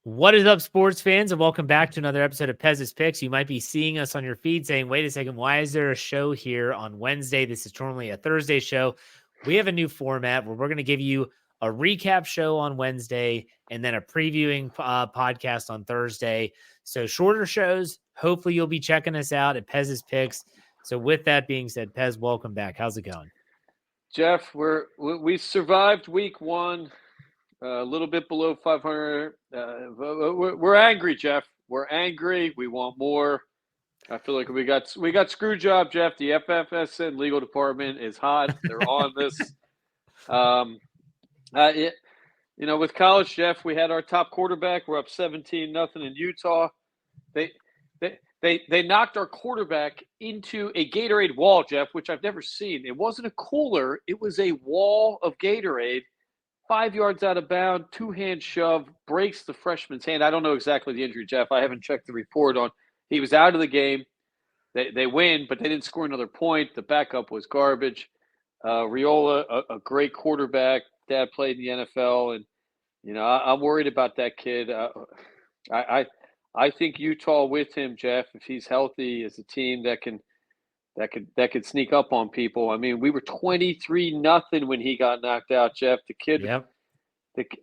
What is up, sports fans, and welcome back to another episode of Pez's Picks. You might be seeing us on your feed saying, wait a second, why is there a show here on Wednesday? This is normally a Thursday show. We have a new format where we're going to give you a recap show on Wednesday and then a previewing podcast on Thursday. So shorter shows. Hopefully you'll be checking us out at Pez's Picks. So with that being said, Pez, welcome back. How's it going? Jeff, we survived week one. A little bit below 500. We're angry, Jeff. We're angry. We want more. I feel like we got screw job, Jeff. The FFSN legal department is hot. They're on this. With college, Jeff, we had our top quarterback. We're up 17-0 in Utah. They knocked our quarterback into a Gatorade wall, Jeff, which I've never seen. It wasn't a cooler. It was a wall of Gatorade. 5 yards out of bounds, two-hand shove, breaks the freshman's hand. I don't know exactly the injury, Jeff. I haven't checked the report on. He was out of the game. They win, but they didn't score another point. The backup was garbage. Riola, a great quarterback. Dad played in the NFL, and I'm worried about that kid. I think Utah with him, Jeff, if he's healthy, is a team that could sneak up on people. I mean, we were 23-0 when he got knocked out, Jeff. The kid, Yep.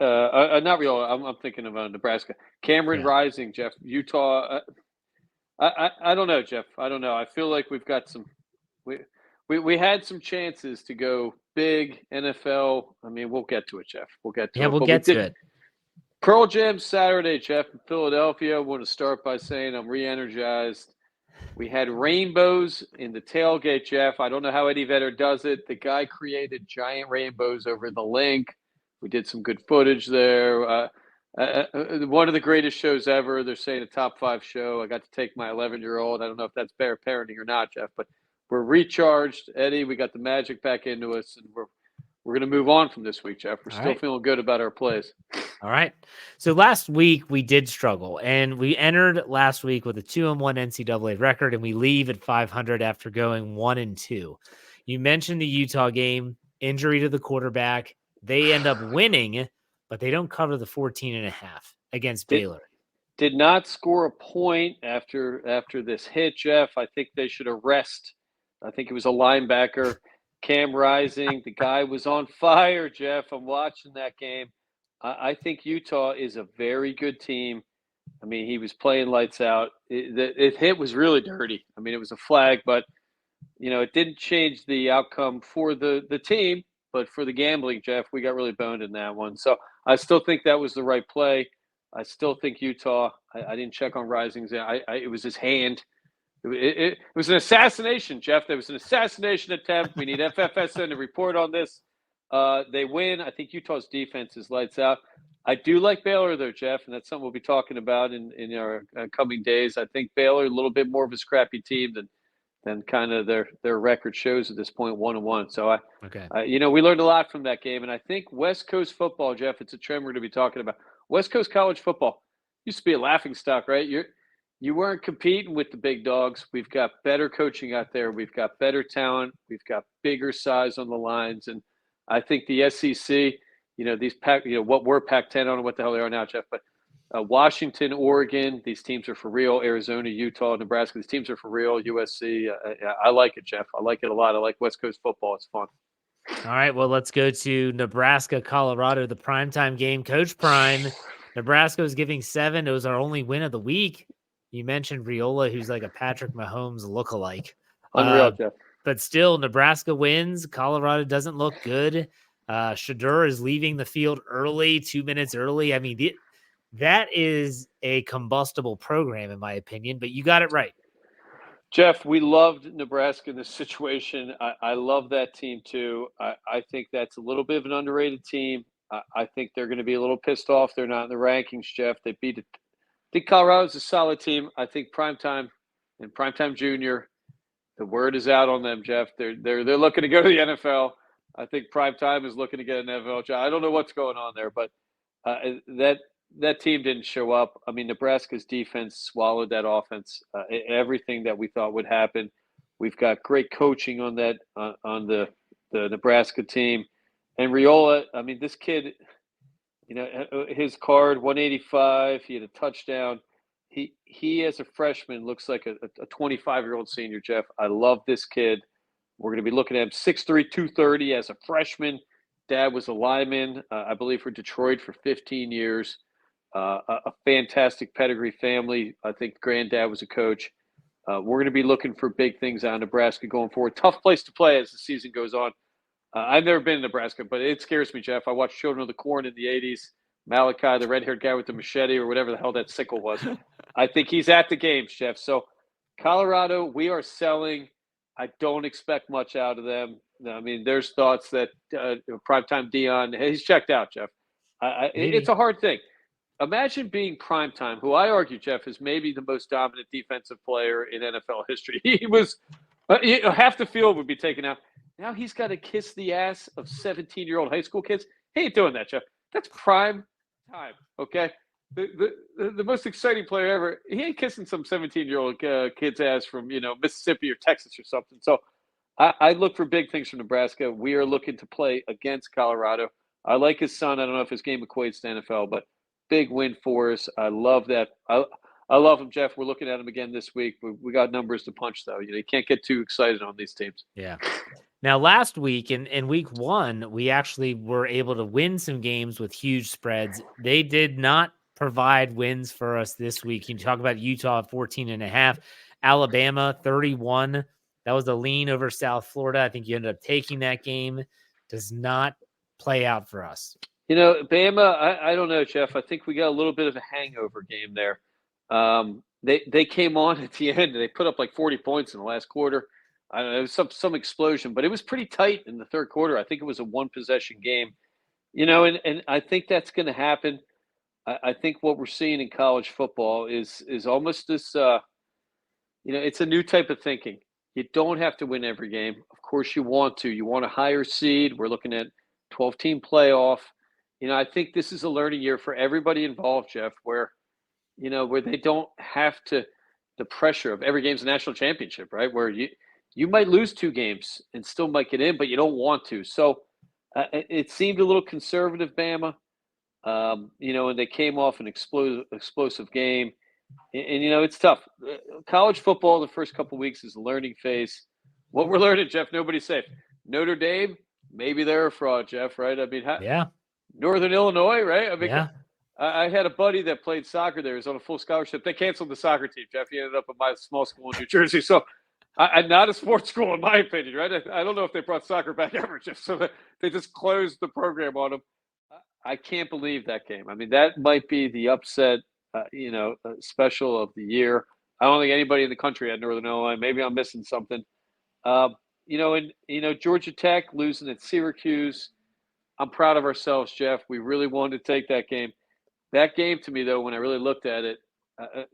Not real. I'm thinking of Nebraska. Cameron Rising, Jeff. Utah. I don't know, Jeff. I don't know. I feel like we've got some. We had some chances to go big NFL. I mean, we'll get to it, Jeff. We'll get to it. We'll get to it. Pearl Jam Saturday, Jeff, in Philadelphia. I want to start by saying I'm re-energized. We had rainbows in the tailgate, Jeff. I don't know how Eddie Vedder does it. The guy created giant rainbows over the link. We did some good footage there. One of the greatest shows ever. They're saying a top 5 show. I got to take my 11-year-old. I don't know if that's better parenting or not, Jeff, but we're recharged. Eddie, we got the magic back into us, and we're going to move on from this week, Jeff. We're still feeling good about our plays. All right. So last week we did struggle, and we entered last week with a 2-1 NCAA record, and we leave at 500 after going 1-2. You mentioned the Utah game, injury to the quarterback. They end up winning, but they don't cover the 14.5 against Baylor. Did not score a point after this hit, Jeff. I think they should arrest. I think it was a linebacker, Cam Rising. The guy was on fire, Jeff. I'm watching that game. I think Utah is a very good team. I mean, he was playing lights out. The hit was really dirty. I mean, it was a flag, but, it didn't change the outcome for the team. But for the gambling, Jeff, we got really boned in that one. So I still think that was the right play. I still think Utah – I didn't check on Rising's. It was his hand. It was an assassination, Jeff. There was an assassination attempt. We need FFSN to report on this. They win. I think Utah's defense is lights out. I do like Baylor, though, Jeff, and that's something we'll be talking about in our coming days. I think Baylor, a little bit more of a scrappy team than kind of their record shows at this point, 1-1. So, we learned a lot from that game. And I think West Coast football, Jeff, it's a trend we're going to be talking about. West Coast college football used to be a laughingstock, right? You weren't competing with the big dogs. We've got better coaching out there. We've got better talent. We've got bigger size on the lines. And I think the SEC, these Pac, what were Pac-10, I don't know what the hell they are now, Jeff, but Washington, Oregon, these teams are for real. Arizona, Utah, Nebraska, these teams are for real. USC, I like it, Jeff. I like it a lot. I like West Coast football. It's fun. All right, well, let's go to Nebraska, Colorado, the primetime game. Coach Prime, Nebraska was giving 7. It was our only win of the week. You mentioned Riola, who's like a Patrick Mahomes lookalike. Unreal, Jeff. But still, Nebraska wins. Colorado doesn't look good. Shadur is leaving the field early, 2 minutes early. I mean, that is a combustible program, in my opinion, but you got it right. Jeff, we loved Nebraska in this situation. I love that team, too. I think that's a little bit of an underrated team. I think they're going to be a little pissed off. They're not in the rankings, Jeff. They beat it. I think Colorado's a solid team. I think Primetime and Primetime Junior, the word is out on them, Jeff. They're looking to go to the NFL. I think Primetime is looking to get an NFL job. I don't know what's going on there, but that team didn't show up. I mean, Nebraska's defense swallowed that offense. Everything that we thought would happen. We've got great coaching on that on the Nebraska team. And Riola, I mean, this kid – his card 185. He had a touchdown. He as a freshman looks like a 25-year-old senior. Jeff, I love this kid. We're going to be looking at him 6'3", 230 as a freshman. Dad was a lineman, I believe, for Detroit for 15 years. A fantastic pedigree family. I think granddad was a coach. We're going to be looking for big things out of Nebraska going forward. Tough place to play as the season goes on. I've never been in Nebraska, but it scares me, Jeff. I watched Children of the Corn in the 80s. Malachi, the red-haired guy with the machete or whatever the hell that sickle was. I think he's at the games, Jeff. So Colorado, we are selling. I don't expect much out of them. I mean, there's thoughts that primetime Dion, he's checked out, Jeff. It's a hard thing. Imagine being primetime, who I argue, Jeff, is maybe the most dominant defensive player in NFL history. He was half the field would be taken out. Now he's got to kiss the ass of 17-year-old high school kids. He ain't doing that, Jeff. That's prime time, okay? The most exciting player ever, he ain't kissing some 17-year-old kid's ass from, Mississippi or Texas or something. So I look for big things from Nebraska. We are looking to play against Colorado. I like his son. I don't know if his game equates to NFL, but big win for us. I love that. I love him, Jeff. We're looking at him again this week. We got numbers to punch, though. You can't get too excited on these teams. Yeah. Now, last week in week 1, we actually were able to win some games with huge spreads. They did not provide wins for us this week. You talk about Utah 14.5, Alabama 31. That was a lean over South Florida. I think you ended up taking that game. Does not play out for us. Bama, I don't know, Jeff. I think we got a little bit of a hangover game there. They came on at the end. They put up like 40 points in the last quarter. I don't know, it was some explosion, but it was pretty tight in the third quarter. I think it was a one-possession game. And I think that's going to happen. I think what we're seeing in college football is almost this, it's a new type of thinking. You don't have to win every game. Of course you want to. You want a higher seed. We're looking at 12-team playoff. I think this is a learning year for everybody involved, Jeff, where they don't have to the pressure of every game's a national championship, right? Where you might lose 2 games and still might get in, but you don't want to. So it seemed a little conservative, Bama. And they came off an explosive game. And it's tough. College football, the first couple of weeks is a learning phase. What we're learning, Jeff, nobody's safe. Notre Dame, maybe they're a fraud, Jeff, right? I mean, yeah. Northern Illinois, right? I mean, yeah. I had a buddy that played soccer there. He was on a full scholarship. They canceled the soccer team, Jeff. He ended up at my small school in New Jersey. So I'm not a sports school, in my opinion, right? I don't know if they brought soccer back ever, Jeff. So they just closed the program on them. I can't believe that game. I mean, that might be the upset, special of the year. I don't think anybody in the country had Northern Illinois. Maybe I'm missing something. Georgia Tech losing at Syracuse. I'm proud of ourselves, Jeff. We really wanted to take that game. That game to me, though, when I really looked at it,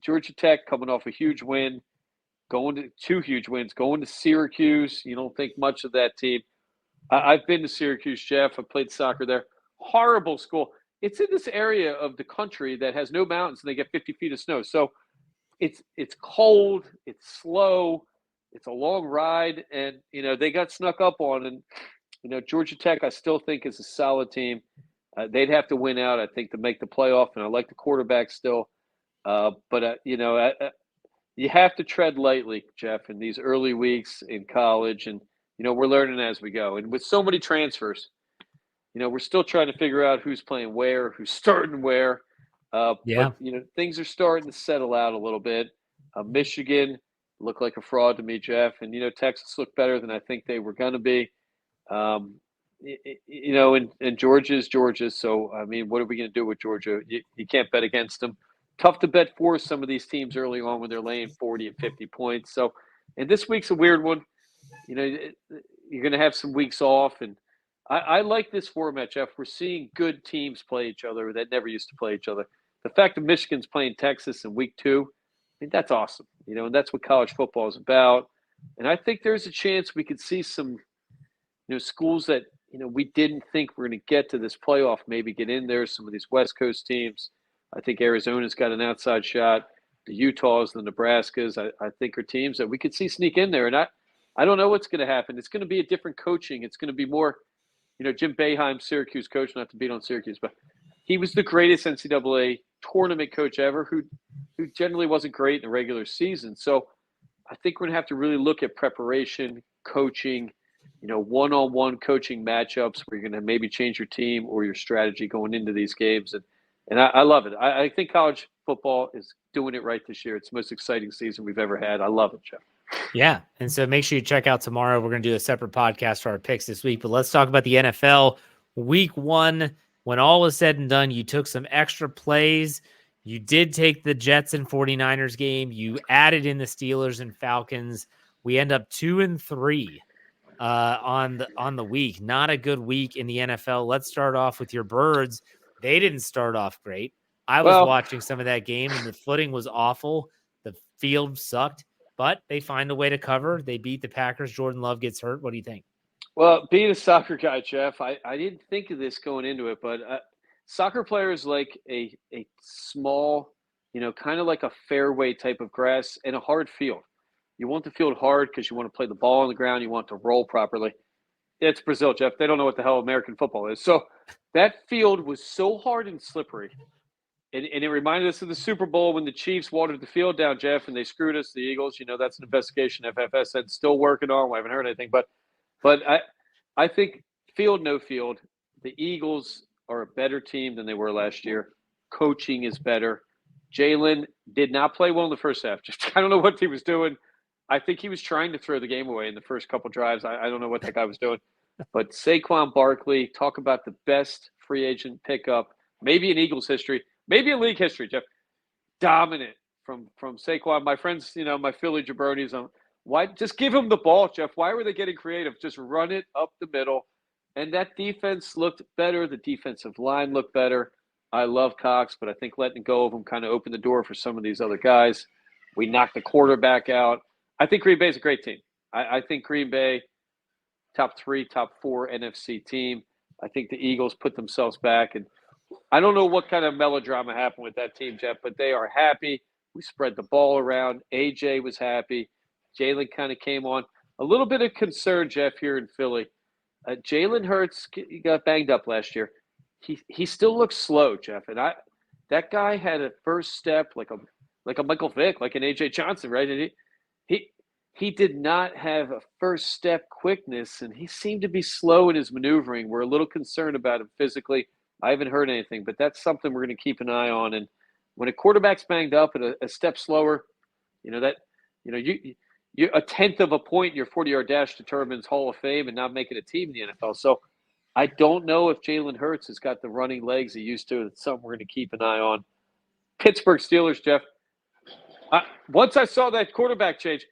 Georgia Tech coming off a huge win, going to 2 huge wins, going to Syracuse. You don't think much of that team. I've been to Syracuse, Jeff. I played soccer there. Horrible school. It's in this area of the country that has no mountains, and they get 50 feet of snow. So it's cold, it's slow, it's a long ride, and they got snuck up on. And Georgia Tech, I still think is a solid team. They'd have to win out, I think, to make the playoff, and I like the quarterback still. But you have to tread lightly, Jeff, in these early weeks in college, and we're learning as we go. And with so many transfers, we're still trying to figure out who's playing where, who's starting where. But things are starting to settle out a little bit. Michigan looked like a fraud to me, Jeff, and Texas looked better than I think they were going to be. And Georgia's Georgia. So, I mean, what are we going to do with Georgia? You can't bet against them. Tough to bet for some of these teams early on when they're laying 40 and 50 points. So, and this week's a weird one. You're going to have some weeks off. And I like this format, Jeff. We're seeing good teams play each other that never used to play each other. The fact that Michigan's playing Texas in week 2, I think that's awesome. And that's what college football is about. And I think there's a chance we could see some, schools that, we didn't think we're going to get to this playoff, maybe get in there. Some of these West Coast teams. I think Arizona's got an outside shot. The Utahs, the Nebraskas, I think are teams that we could see sneak in there. And I don't know what's going to happen. It's going to be a different coaching. It's going to be more, Jim Boeheim, Syracuse coach, not to beat on Syracuse, but he was the greatest NCAA tournament coach ever who generally wasn't great in the regular season. So I think we're going to have to really look at preparation, coaching, one-on-one coaching matchups where you're going to maybe change your team or your strategy going into these games. And I love it. I think college football is doing it right this year. It's the most exciting season we've ever had. I love it, Jeff. Yeah. And so make sure you check out tomorrow. We're going to do a separate podcast for our picks this week, but let's talk about the NFL week 1. When all was said and done, you took some extra plays. You did take the Jets and 49ers game. You added in the Steelers and Falcons. We end up 2-3 on the week. Not a good week in the NFL. Let's start off with your Birds. They didn't start off great. I was watching some of that game, and the footing was awful. The field sucked. But they find a way to cover. They beat the Packers. Jordan Love gets hurt. What do you think? Well, being a soccer guy, Jeff, I didn't think of this going into it, but soccer players like a small, kind of like a fairway type of grass and a hard field. You want the field hard because you want to play the ball on the ground. You want to roll properly. It's Brazil, Jeff. They don't know what the hell American football is. So that field was so hard and slippery. And it reminded us of the Super Bowl when the Chiefs watered the field down, Jeff, and they screwed us, the Eagles. That's an investigation FFS said still working on. We haven't heard anything. But I think field, no field, the Eagles are a better team than they were last year. Coaching is better. Jalen did not play well in the first half. I don't know what he was doing. I think he was trying to throw the game away in the first couple drives. I don't know what that guy was doing. But Saquon Barkley, talk about the best free agent pickup, maybe in Eagles history. Maybe in league history, Jeff. Dominant from Saquon. My friends, my Philly jabronis, why just give him the ball, Jeff? Why were they getting creative? Just run it up the middle. And that defense looked better. The defensive line looked better. I love Cox, but I think letting go of him kind of opened the door for some of these other guys. We knocked the quarterback out. I think Green Bay is a great team. I think Green Bay, top 3, top 4 NFC team. I think the Eagles put themselves back, and I don't know what kind of melodrama happened with that team, Jeff, but they are happy. We spread the ball around. AJ was happy. Jalen kind of came on. A little bit of concern, Jeff, here in Philly. Jalen Hurts got banged up last year. He still looks slow, Jeff. And that guy had a first step like a Michael Vick, like an AJ Johnson, right? And he did not have a first step quickness, and he seemed to be slow in his maneuvering. We're a little concerned about him physically. I haven't heard anything, but that's something we're going to keep an eye on. And when a quarterback's banged up and a step slower, you a tenth of a point in your 40-yard dash determines Hall of Fame and not making a team in the NFL. So I don't know if Jalen Hurts has got the running legs he used to. It's something we're going to keep an eye on. Pittsburgh Steelers, Jeff. Once I saw that quarterback change,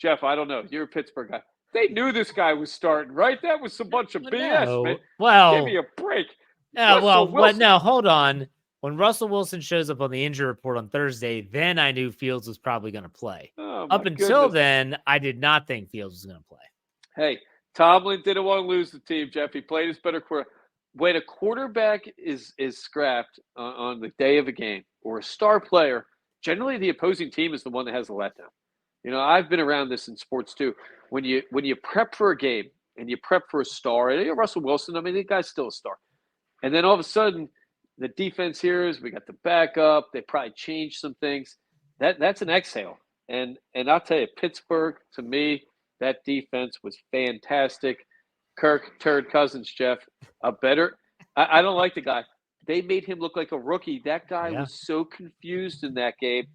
Jeff, I don't know. You're a Pittsburgh guy. They knew this guy was starting, right? That was a bunch of BS, man. Well, give me a break. No, hold on. When Russell Wilson shows up on the injury report on Thursday, then I knew Fields was probably going to play. Up until then, I did not think Fields was going to play. Hey, Tomlin didn't want to lose the team, Jeff. He played his better quarterback. When a quarterback is scrapped on the day of a game or a star player, generally the opposing team is the one that has the letdown. I've been around this in sports too. When you prep for a game and you prep for a star, and Russell Wilson, the guy's still a star. And then all of a sudden, the defense hears we got the backup. They probably changed some things. That's an exhale. And I'll tell you, Pittsburgh, to me, that defense was fantastic. Kirk Turd Cousins, Jeff, I don't like the guy. They made him look like a rookie. That guy was so confused in that game.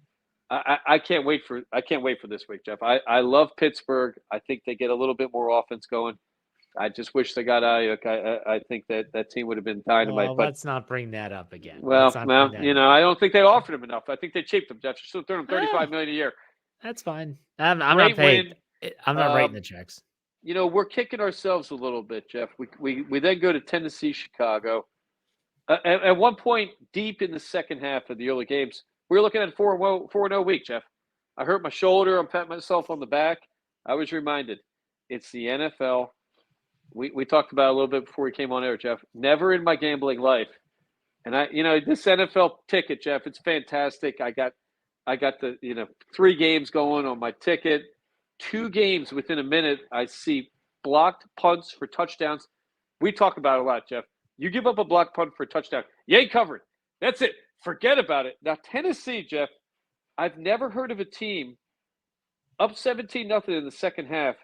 I can't wait for this week, Jeff. I love Pittsburgh. I think they get a little bit more offense going. I just wish they got Ayuk. I think that team would have been dynamite. Well, but let's not bring that up again. Well, I don't think they offered him enough. I think they cheaped him, Jeff. You're still throwing him $35 million a year. That's fine. I'm not paying. I'm not writing the checks. We're kicking ourselves a little bit, Jeff. We then go to Tennessee, Chicago. At one point, deep in the second half of the early games, we were looking at 4-0 week, Jeff. I hurt my shoulder. I'm patting myself on the back. I was reminded, it's the NFL. We talked about it a little bit before we came on air, Jeff. Never in my gambling life. And this NFL ticket, Jeff, it's fantastic. I got the 3 games going on my ticket. 2 games within a minute, I see blocked punts for touchdowns. We talk about it a lot, Jeff. You give up a block punt for a touchdown. You ain't covered. That's it. Forget about it. Now, Tennessee, Jeff, I've never heard of a team up 17-0 in the second half,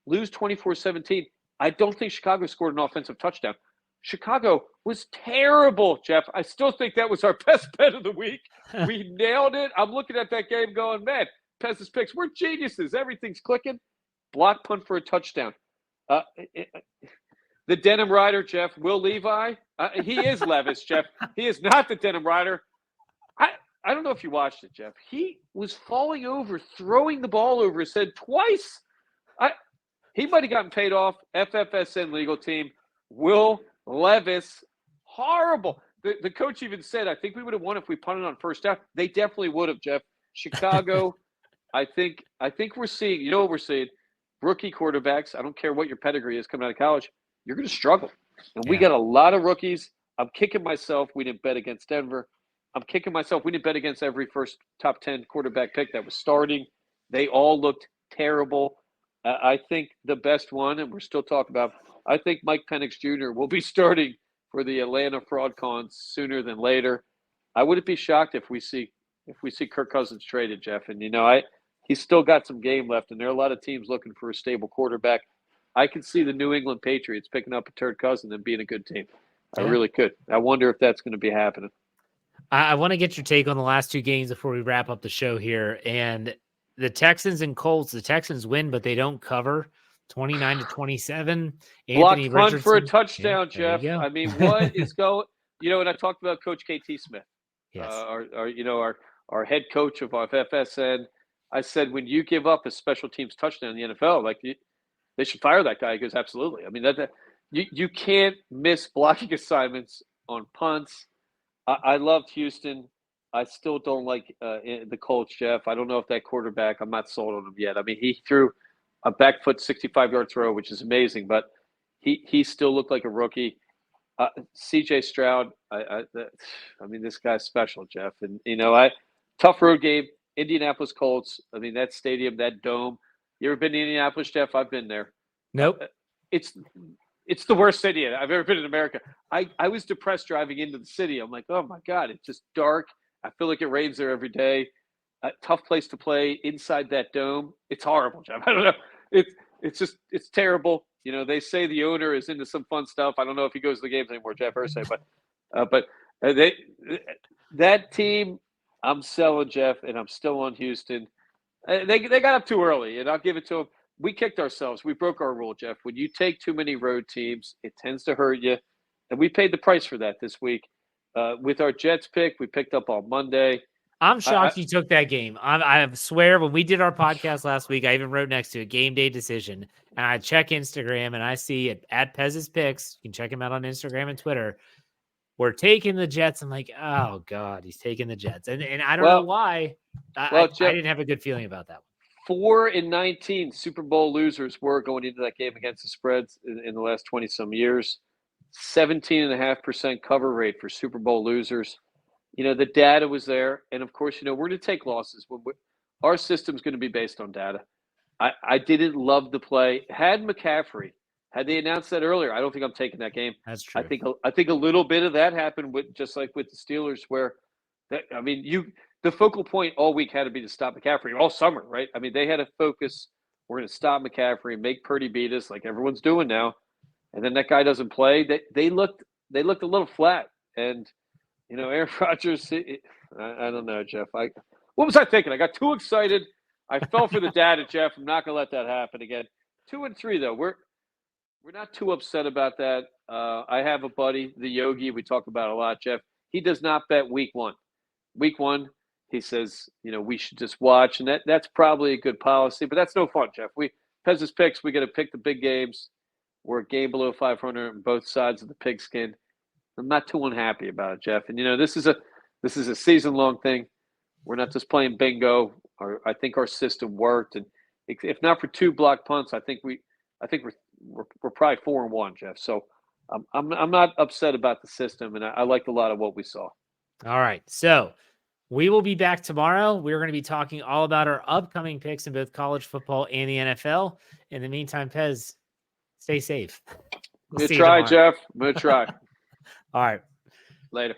lose 24-17. I don't think Chicago scored an offensive touchdown. Chicago was terrible, Jeff. I still think that was our best bet of the week. We nailed it. I'm looking at that game going, man, Pez's picks, we're geniuses. Everything's clicking. Block punt for a touchdown. The denim rider, Jeff, Will Levi, he is Levis, Jeff. He is not the denim rider. I don't know if you watched it, Jeff. He was falling over, throwing the ball over his head twice. He might have gotten paid off. FFSN legal team. Will Levis, horrible. The coach even said, I think we would have won if we punted on first down. They definitely would have, Jeff. Chicago, I think we're seeing, you know what we're seeing? Rookie quarterbacks, I don't care what your pedigree is coming out of college, you're going to struggle. And we got a lot of rookies. I'm kicking myself. We didn't bet against Denver. I'm kicking myself. We didn't bet against every first top 10 quarterback pick that was starting. They all looked terrible. I think the best one, and we're still talking about, I think Mike Penix Jr. will be starting for the Atlanta Fraud Cons sooner than later. I wouldn't be shocked if we see Kirk Cousins traded, Jeff. And he's still got some game left, and there are a lot of teams looking for a stable quarterback. I could see the New England Patriots picking up a third cousin and being a good team. I really could. I wonder if that's going to be happening. I want to get your take on the last two games before we wrap up the show here. And the Texans and Colts, the Texans win, but they don't cover 29-27. Block Anthony punt Richardson for a touchdown, Jeff. I mean, what is going? And I talked about Coach KT Smith, yes. Our head coach of FFSN. I said, when you give up a special teams touchdown in the NFL, they should fire that guy. He goes, absolutely. I mean, you can't miss blocking assignments on punts. I loved Houston. I still don't like the Colts, Jeff. I don't know if that quarterback, I'm not sold on him yet. I mean, he threw a back foot 65-yard throw, which is amazing, but he still looked like a rookie. CJ Stroud, I mean, this guy's special, Jeff. And, tough road game, Indianapolis Colts. I mean, that stadium, that dome. You ever been to Indianapolis, Jeff? I've been there. Nope. It's the worst city I've ever been in America. I was depressed driving into the city. I'm like, oh, my God, it's just dark. I feel like it rains there every day. A tough place to play inside that dome. It's horrible, Jeff. I don't know. It's terrible. They say the owner is into some fun stuff. I don't know if he goes to the games anymore, Jeff Irsay, but that team, I'm selling, Jeff, and I'm still on Houston. They got up too early, and I'll give it to them. We kicked ourselves. We broke our rule, Jeff. When you take too many road teams, it tends to hurt you, and we paid the price for that this week. With our Jets pick, we picked up on Monday. I'm shocked you took that game. I swear, when we did our podcast last week, I even wrote next to it, game day decision. And I check Instagram and I see it at Pez's Picks. You can check him out on Instagram and Twitter. We're taking the Jets. I'm like, oh, God, he's taking the Jets. And I don't know why. I didn't have a good feeling about that one. 4-19 Super Bowl losers were going into that game against the spreads in the last 20-some years. 17.5% cover rate for Super Bowl losers. The data was there. And, of course, we're going to take losses. Our system's going to be based on data. I didn't love the play. Had McCaffrey, had they announced that earlier, I don't think I'm taking that game. That's true. I think a little bit of that happened with just like with the Steelers where, the focal point all week had to be to stop McCaffrey all summer, right? I mean, they had to focus. We're going to stop McCaffrey, make Purdy beat us like everyone's doing now. And then that guy doesn't play. They looked a little flat. And, Aaron Rodgers, I don't know, Jeff. What was I thinking? I got too excited. I fell for the data, Jeff. I'm not going to let that happen again. 2-3, though. We're not too upset about that. I have a buddy, the Yogi, we talk about a lot, Jeff. He does not bet week one. Week one, he says, we should just watch. And that's probably a good policy, but that's no fun, Jeff. Pez's Picks, we got to pick the big games. We're a game below 500 on both sides of the pigskin. I'm not too unhappy about it, Jeff. And this is a season-long thing. We're not just playing bingo. I think our system worked, and if not for 2 block punts, I think we're probably 4-1, Jeff. So I'm not upset about the system, and I liked a lot of what we saw. All right, so we will be back tomorrow. We're going to be talking all about our upcoming picks in both college football and the NFL. In the meantime, Pez, stay safe. I'm going to try, Jeff. I'm going to try. All right. Later.